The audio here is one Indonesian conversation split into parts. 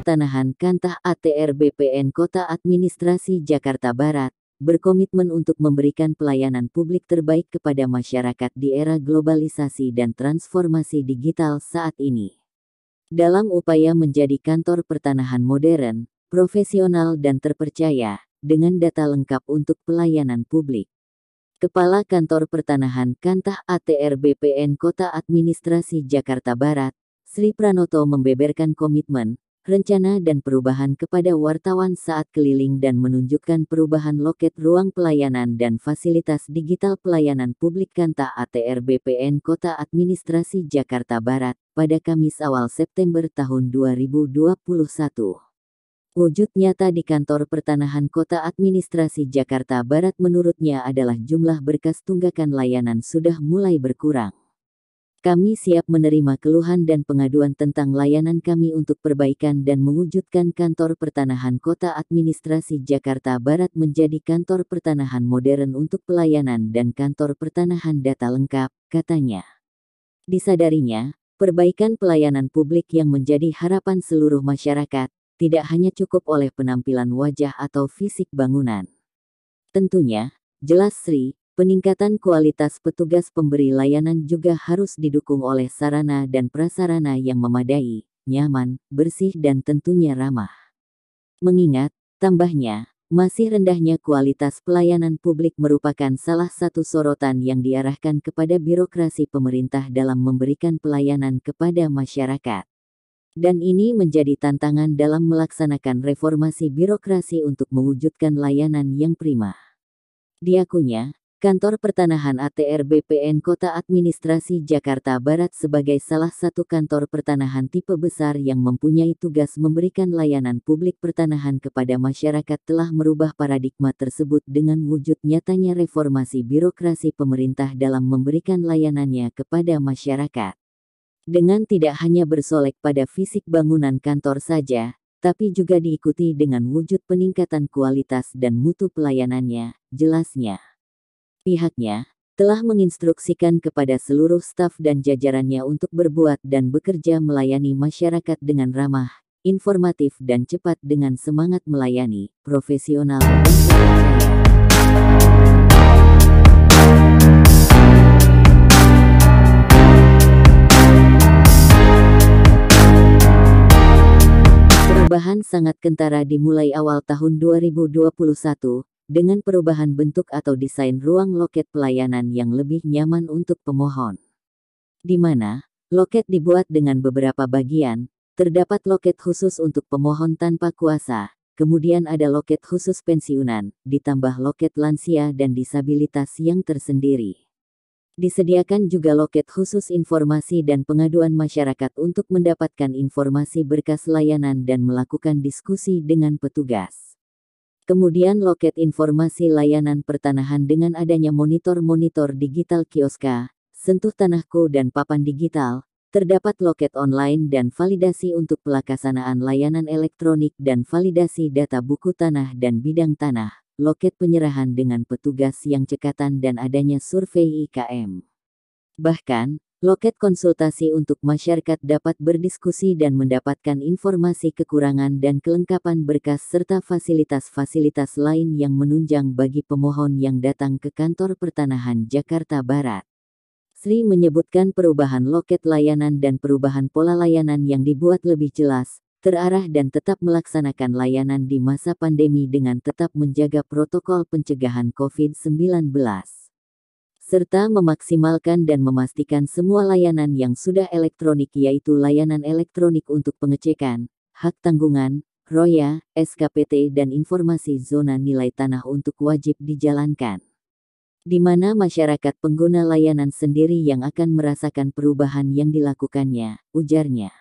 Pertanahan Kantah ATR BPN Kota Administrasi Jakarta Barat, berkomitmen untuk memberikan pelayanan publik terbaik kepada masyarakat di era globalisasi dan transformasi digital saat ini. Dalam upaya menjadi kantor pertanahan modern, profesional dan terpercaya, dengan data lengkap untuk pelayanan publik. Kepala Kantor Pertanahan Kantah ATR BPN Kota Administrasi Jakarta Barat, Sri Pranoto membeberkan komitmen, rencana dan perubahan kepada wartawan saat keliling dan menunjukkan perubahan loket ruang pelayanan dan fasilitas digital pelayanan publik Kantah ATR BPN Kota Administrasi Jakarta Barat pada Kamis awal September tahun 2021. Wujud nyata di Kantor Pertanahan Kota Administrasi Jakarta Barat menurutnya adalah jumlah berkas tunggakan layanan sudah mulai berkurang. Kami siap menerima keluhan dan pengaduan tentang layanan kami untuk perbaikan dan mewujudkan Kantor Pertanahan Kota Administrasi Jakarta Barat menjadi kantor pertanahan modern untuk pelayanan dan kantor pertanahan data lengkap, katanya. Disadarinya, perbaikan pelayanan publik yang menjadi harapan seluruh masyarakat, tidak hanya cukup oleh penampilan wajah atau fisik bangunan. Tentunya, jelas Sri, peningkatan kualitas petugas pemberi layanan juga harus didukung oleh sarana dan prasarana yang memadai, nyaman, bersih dan tentunya ramah. Mengingat, tambahnya, masih rendahnya kualitas pelayanan publik merupakan salah satu sorotan yang diarahkan kepada birokrasi pemerintah dalam memberikan pelayanan kepada masyarakat. Dan ini menjadi tantangan dalam melaksanakan reformasi birokrasi untuk mewujudkan layanan yang prima. Diakunya, Kantor Pertanahan ATR BPN Kota Administrasi Jakarta Barat sebagai salah satu kantor pertanahan tipe besar yang mempunyai tugas memberikan layanan publik pertanahan kepada masyarakat telah merubah paradigma tersebut dengan wujud nyatanya reformasi birokrasi pemerintah dalam memberikan layanannya kepada masyarakat. Dengan tidak hanya bersolek pada fisik bangunan kantor saja, tapi juga diikuti dengan wujud peningkatan kualitas dan mutu pelayanannya, jelasnya. Pihaknya telah menginstruksikan kepada seluruh staf dan jajarannya untuk berbuat dan bekerja melayani masyarakat dengan ramah, informatif dan cepat dengan semangat melayani, profesional dan terpercaya. Perubahan sangat kentara dimulai awal tahun 2021. Dengan perubahan bentuk atau desain ruang loket pelayanan yang lebih nyaman untuk pemohon. Di mana, loket dibuat dengan beberapa bagian, terdapat loket khusus untuk pemohon tanpa kuasa, kemudian ada loket khusus pensiunan, ditambah loket lansia dan disabilitas yang tersendiri. Disediakan juga loket khusus informasi dan pengaduan masyarakat untuk mendapatkan informasi berkas layanan dan melakukan diskusi dengan petugas. Kemudian loket informasi layanan pertanahan dengan adanya monitor-monitor digital kioska, sentuh tanahku dan papan digital, terdapat loket online dan validasi untuk pelaksanaan layanan elektronik dan validasi data buku tanah dan bidang tanah, loket penyerahan dengan petugas yang cekatan dan adanya survei IKM. Bahkan, loket konsultasi untuk masyarakat dapat berdiskusi dan mendapatkan informasi kekurangan dan kelengkapan berkas serta fasilitas-fasilitas lain yang menunjang bagi pemohon yang datang ke Kantor Pertanahan Jakarta Barat. Sri menyebutkan perubahan loket layanan dan perubahan pola layanan yang dibuat lebih jelas, terarah dan tetap melaksanakan layanan di masa pandemi dengan tetap menjaga protokol pencegahan COVID-19. Serta memaksimalkan dan memastikan semua layanan yang sudah elektronik yaitu layanan elektronik untuk pengecekan, hak tanggungan, ROYA, SKPT dan informasi zona nilai tanah untuk wajib dijalankan. Di mana masyarakat pengguna layanan sendiri yang akan merasakan perubahan yang dilakukannya, ujarnya.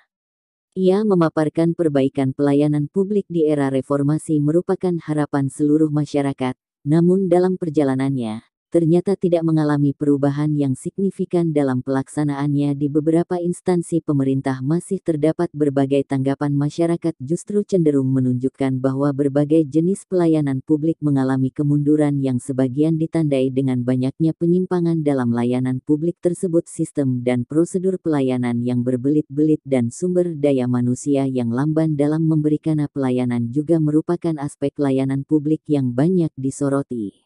Ia memaparkan perbaikan pelayanan publik di era reformasi merupakan harapan seluruh masyarakat, namun dalam perjalanannya, ternyata tidak mengalami perubahan yang signifikan dalam pelaksanaannya. Di beberapa instansi pemerintah masih terdapat berbagai tanggapan masyarakat justru cenderung menunjukkan bahwa berbagai jenis pelayanan publik mengalami kemunduran yang sebagian ditandai dengan banyaknya penyimpangan dalam layanan publik tersebut, sistem dan prosedur pelayanan yang berbelit-belit dan sumber daya manusia yang lamban dalam memberikan pelayanan juga merupakan aspek layanan publik yang banyak disoroti.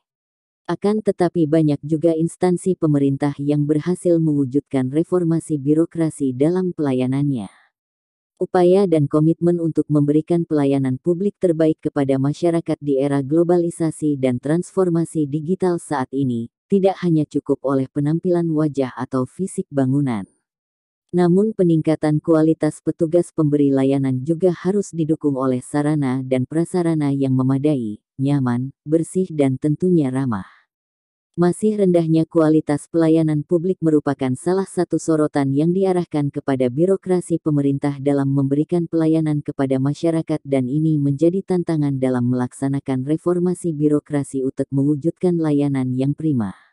Akan tetapi banyak juga instansi pemerintah yang berhasil mewujudkan reformasi birokrasi dalam pelayanannya. Upaya dan komitmen untuk memberikan pelayanan publik terbaik kepada masyarakat di era globalisasi dan transformasi digital saat ini, tidak hanya cukup oleh penampilan wajah atau fisik bangunan. Namun peningkatan kualitas petugas pemberi layanan juga harus didukung oleh sarana dan prasarana yang memadai, nyaman, bersih dan tentunya ramah. Masih rendahnya kualitas pelayanan publik merupakan salah satu sorotan yang diarahkan kepada birokrasi pemerintah dalam memberikan pelayanan kepada masyarakat, dan ini menjadi tantangan dalam melaksanakan reformasi birokrasi untuk mewujudkan layanan yang prima.